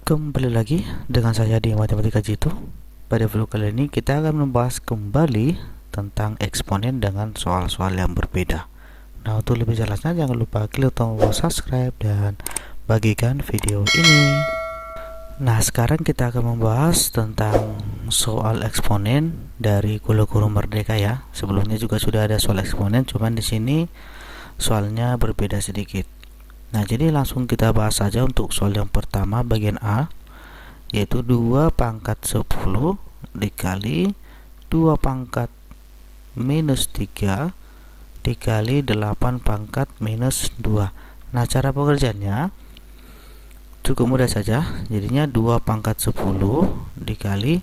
Kembali lagi dengan saya di Matematika Jitu. Pada video kali ini kita akan membahas kembali tentang eksponen dengan soal-soal yang berbeda. Nah, untuk lebih jelasnya jangan lupa klik tombol subscribe dan bagikan video ini. Nah, sekarang kita akan membahas tentang soal eksponen dari Guru Merdeka ya. Sebelumnya juga sudah ada soal eksponen, cuman di sini soalnya berbeda sedikit. Nah, jadi langsung kita bahas saja untuk soal yang pertama bagian A, yaitu 2 pangkat 10 dikali 2 pangkat minus 3 dikali 8 pangkat minus 2. Nah, cara pengerjaannya cukup mudah saja. Jadinya 2 pangkat 10 dikali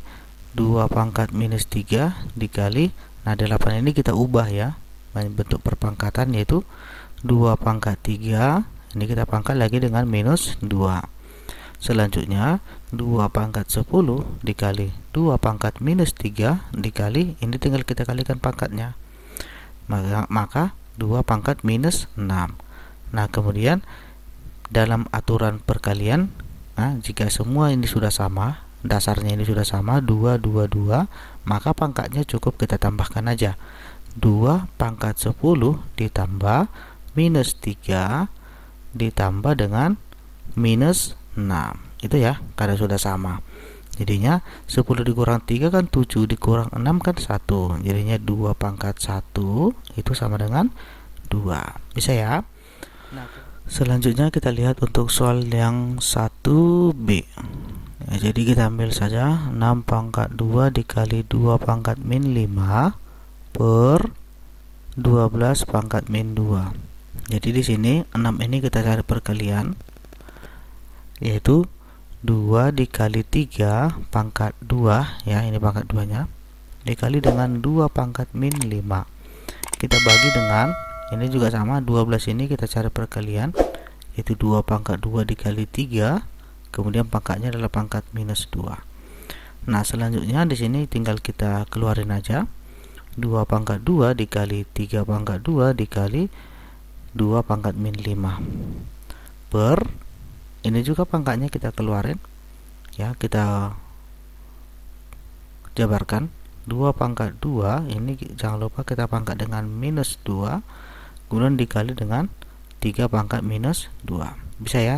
2 pangkat minus 3 dikali, nah 8 ini kita ubah ya, bentuk perpangkatan, yaitu 2 pangkat 3, ini kita pangkat lagi dengan minus 2. Selanjutnya 2 pangkat 10 dikali 2 pangkat minus 3 dikali, ini tinggal kita kalikan pangkatnya, maka 2 pangkat minus 6. Nah, kemudian dalam aturan perkalian, jika semua ini sudah sama, dasarnya ini sudah sama, 2, 2, 2, maka pangkatnya cukup kita tambahkan aja. 2 pangkat 10 ditambah minus 3 ditambah dengan minus 6. Itu ya, karena sudah sama. Jadinya 10 dikurang 3 kan 7, dikurang 6 kan 1. Jadinya 2 pangkat 1 itu sama dengan 2. Bisa ya? Nah, selanjutnya kita lihat untuk soal yang 1B. Ya, jadi kita ambil saja 6 pangkat 2 dikali 2 pangkat min 5 per 12 pangkat min 2. Jadi di sini 6 ini kita cari perkalian, yaitu 2 dikali 3 pangkat 2 ya, ini pangkat 2 nya, dikali dengan 2 pangkat min 5. Kita bagi dengan, ini juga sama, 12 ini kita cari perkalian, yaitu 2 pangkat 2 dikali 3, kemudian pangkatnya adalah pangkat minus 2. Nah, selanjutnya di sini tinggal kita keluarin aja. 2 pangkat 2 dikali 3 pangkat 2 dikali 2 pangkat min 5 per, ini juga pangkatnya kita keluarin ya, kita jabarkan. 2 pangkat 2 ini jangan lupa kita pangkat dengan minus 2, kemudian dikali dengan 3 pangkat minus 2. Bisa ya?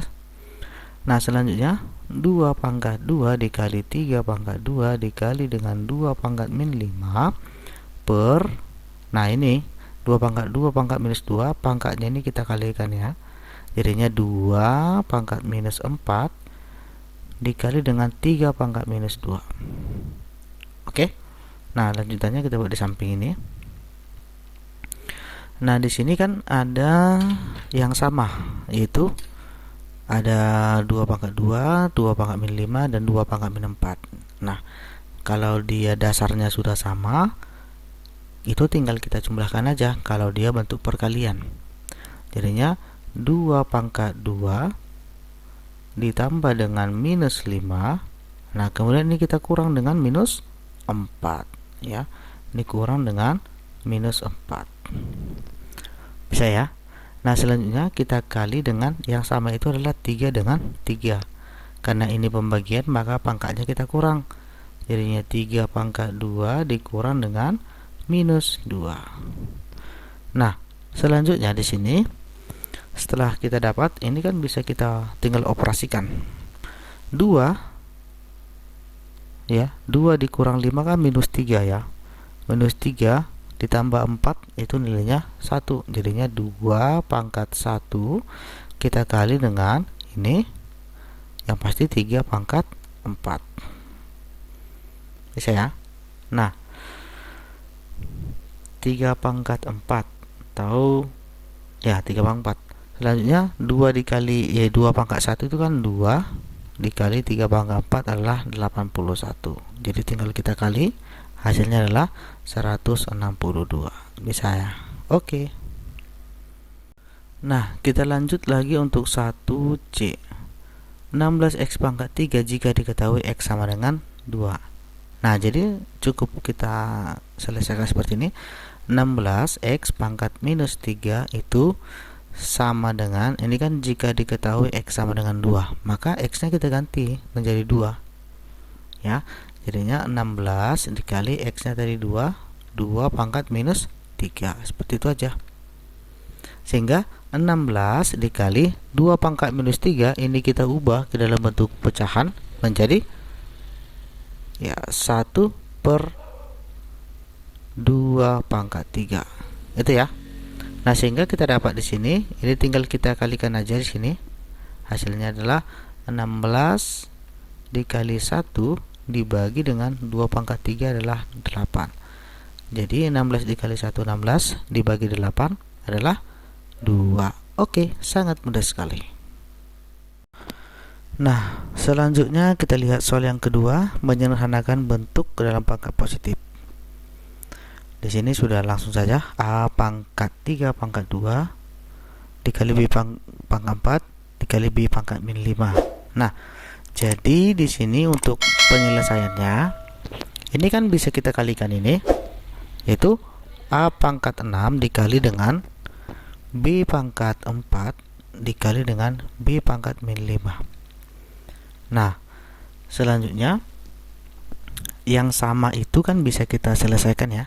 Nah, selanjutnya 2 pangkat 2 dikali 3 pangkat 2 dikali dengan 2 pangkat min 5 per, nah ini 2 pangkat 2 pangkat minus 2, pangkatnya ini kita kalikan ya. Jadinya 2 pangkat minus 4 dikali dengan 3 pangkat minus 2. Oke. Nah, lanjutannya kita buat di samping ini. Nah, di sini kan ada yang sama, yaitu ada 2 pangkat 2, 2 pangkat min 5 dan 2 pangkat min 4. Nah, kalau dia dasarnya sudah sama, itu tinggal kita jumlahkan aja kalau dia bentuk perkalian. Jadinya 2 pangkat 2 ditambah dengan minus 5. Nah, kemudian ini kita kurang dengan minus 4 ya. Ini kurang dengan minus 4. Bisa ya? Nah, selanjutnya kita kali dengan yang sama, itu adalah 3 dengan 3. Karena ini pembagian, maka pangkatnya kita kurang. Jadinya 3 pangkat 2 dikurang dengan minus 2. Nah, selanjutnya di sini setelah kita dapat ini kan bisa kita tinggal operasikan. 2 ya, 2 dikurang 5 kan minus 3 ya. Minus 3 ditambah 4 itu nilainya 1. Jadinya 2 pangkat 1 kita kali dengan ini, yang pasti 3 pangkat 4. Bisa ya? Nah, 3 pangkat 4 atau ya 3 pangkat 4. Selanjutnya 2 dikali 2 pangkat 1 itu kan 2 dikali 3 pangkat 4 adalah 81. Jadi tinggal kita kali, hasilnya adalah 162. Bisa ya? Oke. Nah, kita lanjut lagi untuk 1C. 16x pangkat 3 jika diketahui x sama dengan 2. Nah, jadi cukup kita selesaikan seperti ini. 16x pangkat minus 3 itu sama dengan, ini kan jika diketahui X sama dengan 2, maka X nya kita ganti menjadi 2 ya. Jadinya 16 dikali X nya tadi 2 pangkat minus 3, seperti itu aja. Sehingga 16 dikali 2 pangkat minus 3 ini kita ubah ke dalam bentuk pecahan menjadi ya 1 per 2 pangkat 3. Itu ya. Nah, sehingga kita dapat di sini, ini tinggal kita kalikan aja di sini. Hasilnya adalah 16 dikali 1 dibagi dengan 2 pangkat 3 adalah 8. Jadi 16 dikali 1 16 dibagi 8 adalah 2. Oke, sangat mudah sekali. Nah, selanjutnya kita lihat soal yang kedua, menyederhanakan bentuk ke dalam pangkat positif. Di sini sudah langsung saja A pangkat 3 pangkat 2 dikali B pangkat 4 dikali B pangkat min 5. Nah, jadi di sini untuk penyelesaiannya ini kan bisa kita kalikan ini, yaitu A pangkat 6 dikali dengan B pangkat 4 dikali dengan B pangkat min 5. Nah, selanjutnya yang sama itu kan bisa kita selesaikan ya.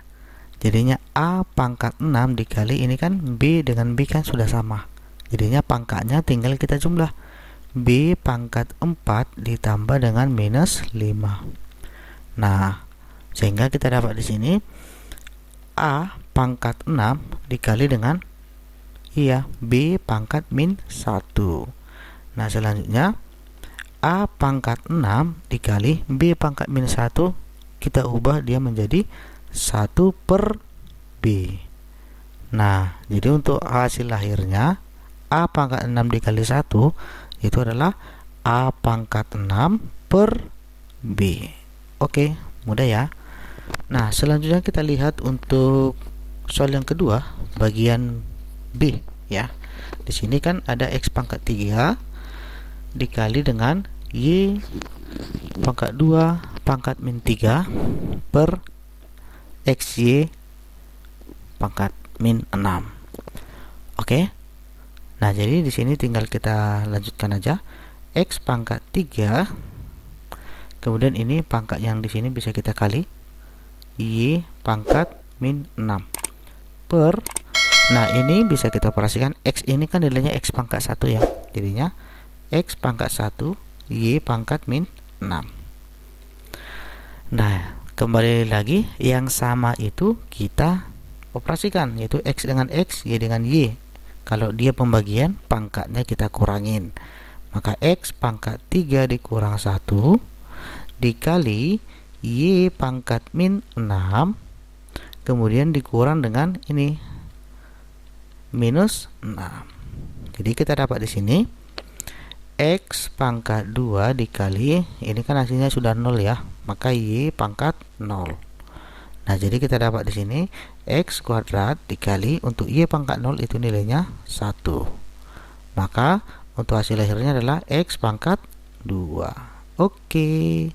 Jadinya A pangkat 6 dikali ini kan B dengan B kan sudah sama. Jadinya pangkatnya tinggal kita jumlah. B pangkat 4 ditambah dengan minus 5. Nah, sehingga kita dapat di sini A pangkat 6 dikali dengan B pangkat min 1. Nah, selanjutnya A pangkat 6 dikali B pangkat min 1 kita ubah dia menjadi 1 per B. Nah, jadi untuk hasil lahirnya A pangkat 6 dikali 1 itu adalah A pangkat 6 per B. Oke, mudah ya. Nah, selanjutnya kita lihat untuk soal yang kedua, bagian B ya. Di sini kan ada X pangkat 3 dikali dengan Y pangkat 2 pangkat min 3 per XY pangkat min 6. Oke. Nah, jadi di sini tinggal kita lanjutkan aja. X pangkat 3 kemudian ini pangkat yang di sini bisa kita kali Y pangkat min 6 per, nah ini bisa kita operasikan, X ini kan nilainya X pangkat 1 ya. Jadinya X pangkat 1 Y pangkat min 6. Nah, kembali lagi yang sama itu kita operasikan, yaitu X dengan X, Y dengan Y. Kalau dia pembagian, pangkatnya kita kurangin. Maka X pangkat 3 dikurang 1 dikali Y pangkat min 6 kemudian dikurang dengan ini minus 6. Jadi kita dapat di sini X pangkat 2 dikali, ini kan hasilnya sudah 0 ya, maka Y pangkat 0. Nah, jadi kita dapat di sini X kuadrat dikali untuk Y pangkat 0 itu nilainya 1. Maka untuk hasil lahirnya adalah X pangkat 2. Oke.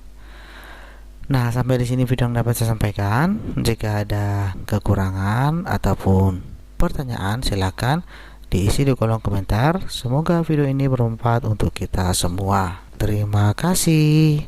Nah, sampai di sini video yang dapat saya sampaikan. Jika ada kekurangan ataupun pertanyaan, silakan diisi di kolom komentar. Semoga video ini bermanfaat untuk kita semua. Terima kasih.